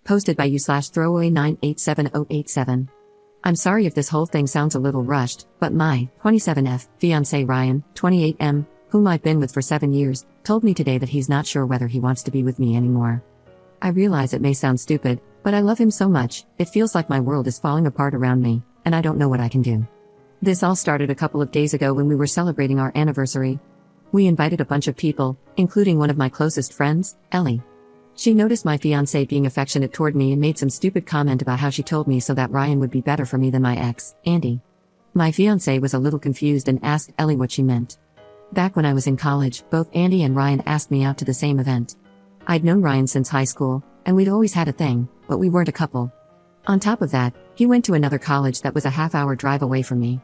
Posted by you/throwaway987087. I'm sorry if this whole thing sounds a little rushed, but my 27F fiancé Ryan, 28M, whom I've been with for 7 years, told me today that he's not sure whether he wants to be with me anymore. I realize it may sound stupid, but I love him so much, it feels like my world is falling apart around me, and I don't know what I can do. This all started a couple of days ago when we were celebrating our anniversary. We invited a bunch of people, including one of my closest friends, Ellie. She noticed my fiancé being affectionate toward me and made some stupid comment about how she told me so that Ryan would be better for me than my ex, Andy. My fiancé was a little confused and asked Ellie what she meant. Back when I was in college, both Andy and Ryan asked me out to the same event. I'd known Ryan since high school, and we'd always had a thing, but we weren't a couple. On top of that, he went to another college that was a half-hour drive away from me.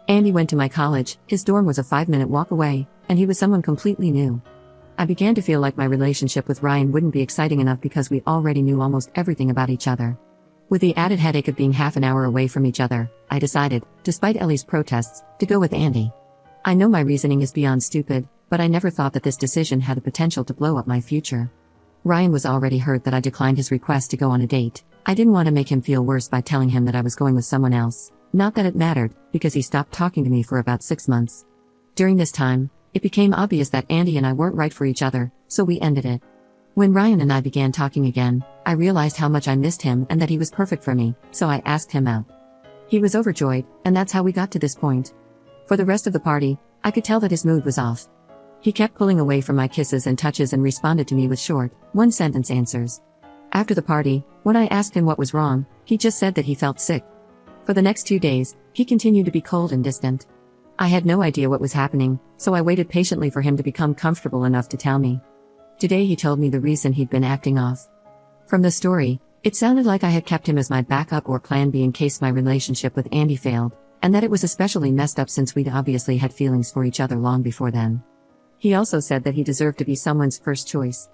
Andy went to my college, his dorm was a 5-minute walk away, and he was someone completely new. I began to feel like my relationship with Ryan wouldn't be exciting enough because we already knew almost everything about each other. With the added headache of being half an hour away from each other, I decided, despite Ellie's protests, to go with Andy. I know my reasoning is beyond stupid, but I never thought that this decision had the potential to blow up my future. Ryan was already hurt that I declined his request to go on a date. I didn't want to make him feel worse by telling him that I was going with someone else. Not that it mattered, because he stopped talking to me for about 6 months. During this time, it became obvious that Andy and I weren't right for each other, so we ended it. When Ryan and I began talking again, I realized how much I missed him and that he was perfect for me, so I asked him out. He was overjoyed, and that's how we got to this point. For the rest of the party, I could tell that his mood was off. He kept pulling away from my kisses and touches and responded to me with short, one-sentence answers. After the party, when I asked him what was wrong, he just said that he felt sick. For the next 2 days, he continued to be cold and distant. I had no idea what was happening, so I waited patiently for him to become comfortable enough to tell me. Today he told me the reason he'd been acting off. From the story, it sounded like I had kept him as my backup or plan B in case my relationship with Andy failed, and that it was especially messed up since we'd obviously had feelings for each other long before then. He also said that he deserved to be someone's first choice.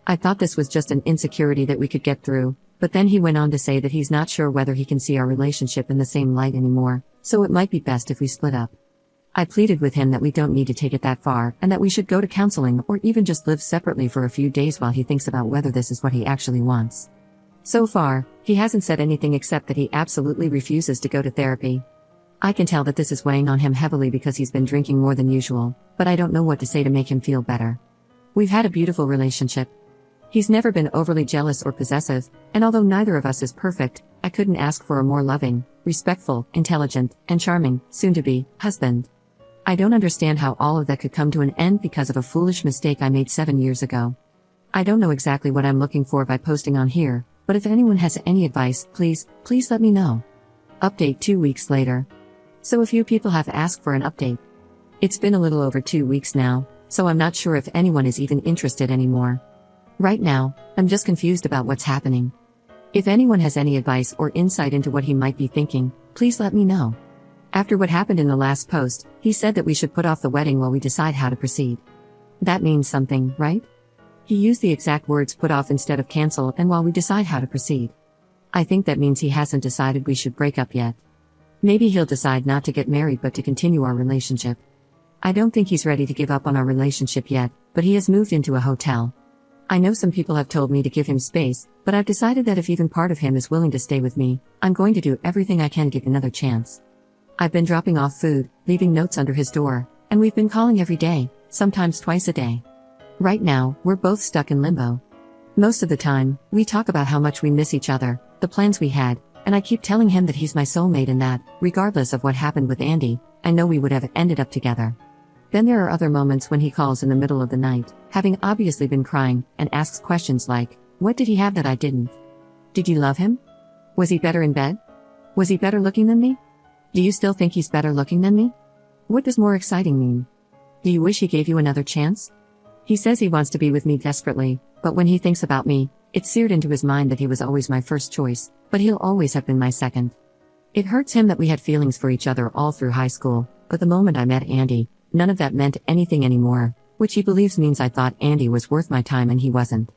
I thought this was just an insecurity that we could get through, but then he went on to say that he's not sure whether he can see our relationship in the same light anymore, so it might be best if we split up. I pleaded with him that we don't need to take it that far and that we should go to counseling or even just live separately for a few days while he thinks about whether this is what he actually wants. So far, he hasn't said anything except that he absolutely refuses to go to therapy. I can tell that this is weighing on him heavily because he's been drinking more than usual, but I don't know what to say to make him feel better. We've had a beautiful relationship. He's never been overly jealous or possessive, and although neither of us is perfect, I couldn't ask for a more loving, respectful, intelligent, and charming, soon-to-be, husband. I don't understand how all of that could come to an end because of a foolish mistake I made 7 years ago. I don't know exactly what I'm looking for by posting on here, but if anyone has any advice, please let me know. Update 2 weeks later. So a few people have asked for an update. It's been a little over 2 weeks now, so I'm not sure if anyone is even interested anymore. Right now, I'm just confused about what's happening. If anyone has any advice or insight into what he might be thinking, please let me know. After what happened in the last post, he said that we should put off the wedding while we decide how to proceed. That means something, right? He used the exact words put off instead of cancel and while we decide how to proceed. I think that means he hasn't decided we should break up yet. Maybe he'll decide not to get married but to continue our relationship. I don't think he's ready to give up on our relationship yet, but he has moved into a hotel. I know some people have told me to give him space, but I've decided that if even part of him is willing to stay with me, I'm going to do everything I can to get another chance. I've been dropping off food, leaving notes under his door, and we've been calling every day, sometimes twice a day. Right now, we're both stuck in limbo. Most of the time, we talk about how much we miss each other, the plans we had, and I keep telling him that he's my soulmate and that, regardless of what happened with Andy, I know we would have ended up together. Then there are other moments when he calls in the middle of the night, having obviously been crying, and asks questions like, what did he have that I didn't? Did you love him? Was he better in bed? Was he better looking than me? Do you still think he's better looking than me? What does more exciting mean? Do you wish he gave you another chance? He says he wants to be with me desperately, but when he thinks about me, it's seared into his mind that he was always my first choice, but he'll always have been my second. It hurts him that we had feelings for each other all through high school, but the moment I met Andy, none of that meant anything anymore, which he believes means I thought Andy was worth my time and he wasn't.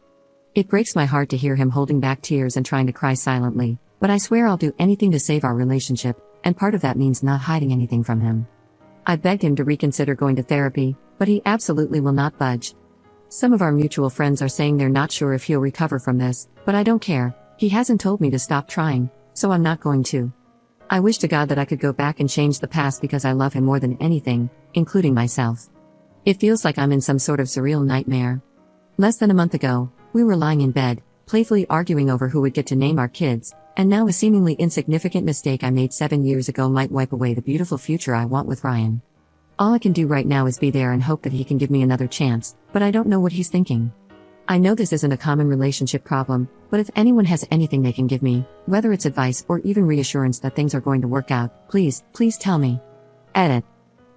It breaks my heart to hear him holding back tears and trying to cry silently, but I swear I'll do anything to save our relationship, and part of that means not hiding anything from him. I begged him to reconsider going to therapy, but he absolutely will not budge. Some of our mutual friends are saying they're not sure if he'll recover from this, but I don't care, He hasn't told me to stop trying, so I'm not going to. I wish to God that I could go back and change the past because I love him more than anything, including myself. It feels like I'm in some sort of surreal nightmare. Less than a month ago, we were lying in bed, playfully arguing over who would get to name our kids, and now a seemingly insignificant mistake I made 7 years ago might wipe away the beautiful future I want with Ryan. All I can do right now is be there and hope that he can give me another chance, but I don't know what he's thinking. I know this isn't a common relationship problem, but if anyone has anything they can give me, whether it's advice or even reassurance that things are going to work out, please tell me. Edit.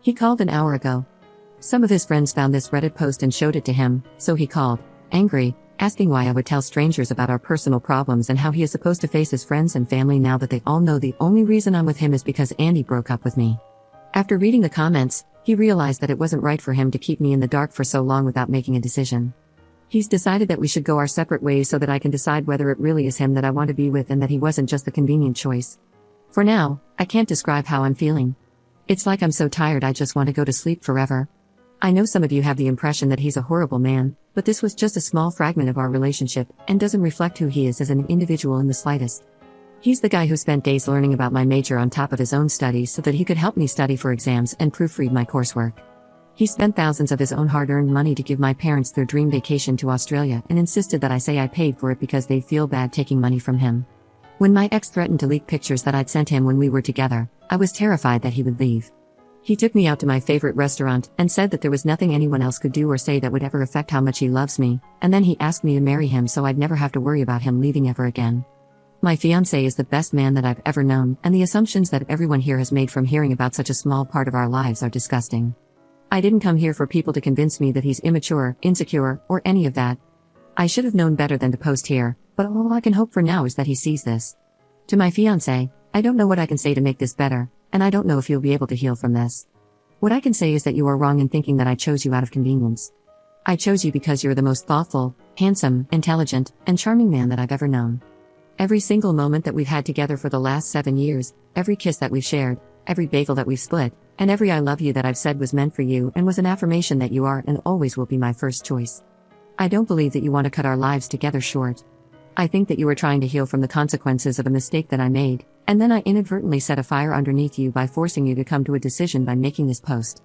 He called an hour ago. Some of his friends found this Reddit post and showed it to him, so he called, angry, asking why I would tell strangers about our personal problems and how he is supposed to face his friends and family now that they all know the only reason I'm with him is because Andy broke up with me. After reading the comments, he realized that it wasn't right for him to keep me in the dark for so long without making a decision. He's decided that we should go our separate ways so that I can decide whether it really is him that I want to be with and that he wasn't just the convenient choice. For now, I can't describe how I'm feeling. It's like I'm so tired I just want to go to sleep forever. I know some of you have the impression that he's a horrible man, but this was just a small fragment of our relationship and doesn't reflect who he is as an individual in the slightest. He's the guy who spent days learning about my major on top of his own studies so that he could help me study for exams and proofread my coursework. He spent thousands of his own hard-earned money to give my parents their dream vacation to Australia and insisted that I say I paid for it because they feel bad taking money from him. When my ex threatened to leak pictures that I'd sent him when we were together, I was terrified that he would leave. He took me out to my favorite restaurant and said that there was nothing anyone else could do or say that would ever affect how much he loves me, and then he asked me to marry him so I'd never have to worry about him leaving ever again. My fiancé is the best man that I've ever known, and the assumptions that everyone here has made from hearing about such a small part of our lives are disgusting. I didn't come here for people to convince me that he's immature, insecure, or any of that. I should have known better than to post here, but all I can hope for now is that he sees this. To my fiancé, I don't know what I can say to make this better, and I don't know if you'll be able to heal from this. What I can say is that you are wrong in thinking that I chose you out of convenience. I chose you because you're the most thoughtful, handsome, intelligent, and charming man that I've ever known. Every single moment that we've had together for the last 7 years, every kiss that we've shared, every bagel that we've split, and every I love you that I've said was meant for you and was an affirmation that you are and always will be my first choice. I don't believe that you want to cut our lives together short. I think that you are trying to heal from the consequences of a mistake that I made, and then I inadvertently set a fire underneath you by forcing you to come to a decision by making this post.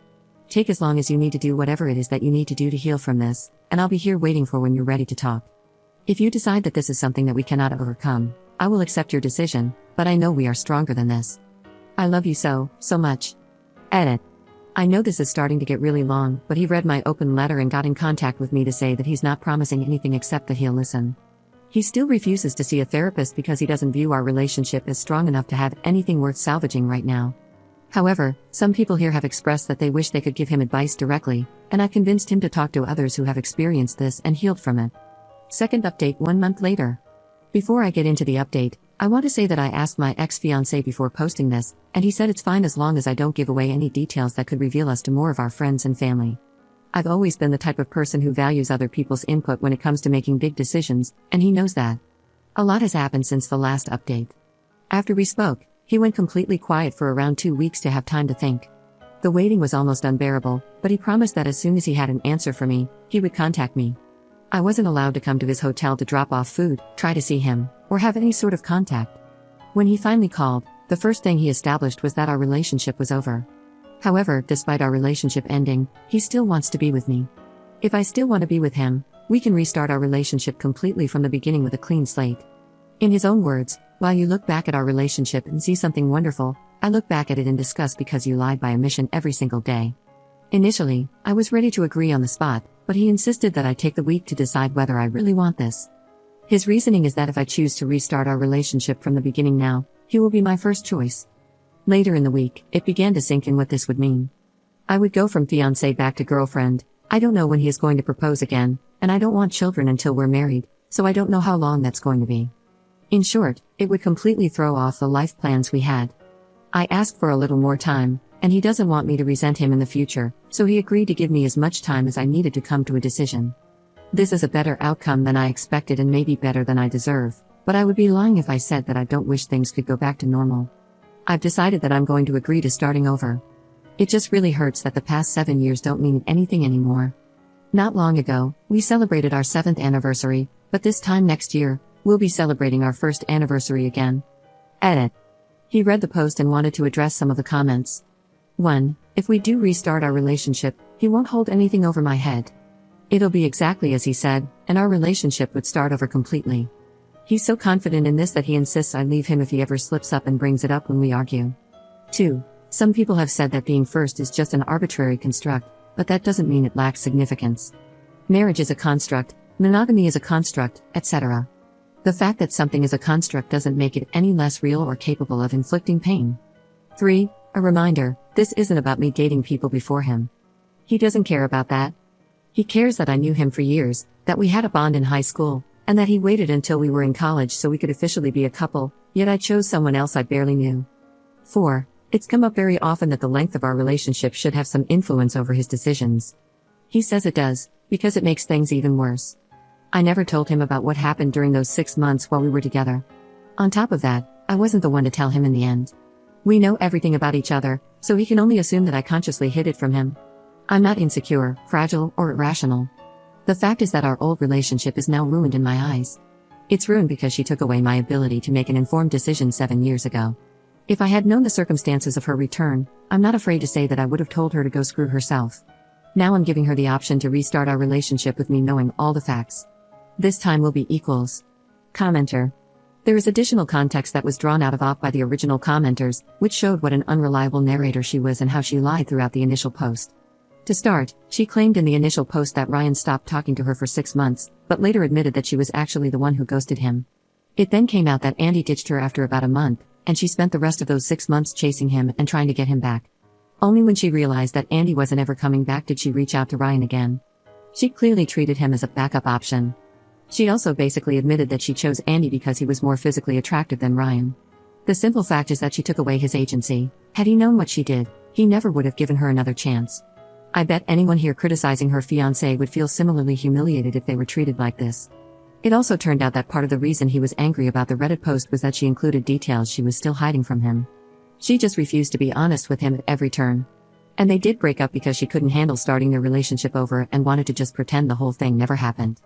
Take as long as you need to do whatever it is that you need to do to heal from this, and I'll be here waiting for when you're ready to talk. If you decide that this is something that we cannot overcome, I will accept your decision, but I know we are stronger than this. I love you so much. Edit. I know this is starting to get really long, but he read my open letter and got in contact with me to say that he's not promising anything except that he'll listen. He still refuses to see a therapist because he doesn't view our relationship as strong enough to have anything worth salvaging right now. However, some people here have expressed that they wish they could give him advice directly, and I convinced him to talk to others who have experienced this and healed from it. Second update 1 month later. Before I get into the update, I want to say that I asked my ex-fiancé before posting this, and he said it's fine as long as I don't give away any details that could reveal us to more of our friends and family. I've always been the type of person who values other people's input when it comes to making big decisions, and he knows that. A lot has happened since the last update. After we spoke, he went completely quiet for around 2 weeks to have time to think. The waiting was almost unbearable, but he promised that as soon as he had an answer for me, he would contact me. I wasn't allowed to come to his hotel to drop off food, try to see him, or have any sort of contact. When he finally called, the first thing he established was that our relationship was over. However, despite our relationship ending, he still wants to be with me. If I still want to be with him, we can restart our relationship completely from the beginning with a clean slate. In his own words, while you look back at our relationship and see something wonderful, I look back at it in disgust because you lied by omission every single day. Initially, I was ready to agree on the spot, but he insisted that I take the week to decide whether I really want this. His reasoning is that if I choose to restart our relationship from the beginning now, he will be my first choice. Later in the week, it began to sink in what this would mean. I would go from fiancé back to girlfriend. I don't know when he is going to propose again, and I don't want children until we're married, so I don't know how long that's going to be. In short, it would completely throw off the life plans we had. I asked for a little more time, and he doesn't want me to resent him in the future, so he agreed to give me as much time as I needed to come to a decision. This is a better outcome than I expected and maybe better than I deserve, but I would be lying if I said that I don't wish things could go back to normal. I've decided that I'm going to agree to starting over. It just really hurts that the past 7 years don't mean anything anymore. Not long ago, we celebrated our 7th anniversary, but this time next year, We'll be celebrating our first anniversary again. Edit. He read the post and wanted to address some of the comments. 1. If we do restart our relationship, he won't hold anything over my head. It'll be exactly as he said, and our relationship would start over completely. He's so confident in this that he insists I leave him if he ever slips up and brings it up when we argue. 2. Some people have said that being first is just an arbitrary construct, but that doesn't mean it lacks significance. Marriage is a construct, monogamy is a construct, etc. The fact that something is a construct doesn't make it any less real or capable of inflicting pain. 3. A reminder, this isn't about me dating people before him. He doesn't care about that. He cares that I knew him for years, that we had a bond in high school, and that he waited until we were in college so we could officially be a couple, yet I chose someone else I barely knew. 4. It's come up very often that the length of our relationship should have some influence over his decisions. He says it does, because it makes things even worse. I never told him about what happened during those 6 months while we were together. On top of that, I wasn't the one to tell him in the end. We know everything about each other, so he can only assume that I consciously hid it from him. I'm not insecure, fragile, or irrational. The fact is that our old relationship is now ruined in my eyes. It's ruined because she took away my ability to make an informed decision 7 years ago. If I had known the circumstances of her return, I'm not afraid to say that I would have told her to go screw herself. Now I'm giving her the option to restart our relationship with me knowing all the facts. This time will be equals. Commenter. There is additional context that was drawn out of by the original commenters, which showed what an unreliable narrator she was and how she lied throughout the initial post. To start, she claimed in the initial post that Ryan stopped talking to her for 6 months, but later admitted that she was actually the one who ghosted him. It then came out that Andy ditched her after about a month, and she spent the rest of those 6 months chasing him and trying to get him back. Only when she realized that Andy wasn't ever coming back did she reach out to Ryan again. She clearly treated him as a backup option. She also basically admitted that she chose Andy because he was more physically attractive than Ryan. The simple fact is that she took away his agency. Had he known what she did, he never would have given her another chance. I bet anyone here criticizing her fiancé would feel similarly humiliated if they were treated like this. It also turned out that part of the reason he was angry about the Reddit post was that she included details she was still hiding from him. She just refused to be honest with him at every turn. And they did break up because she couldn't handle starting their relationship over and wanted to just pretend the whole thing never happened.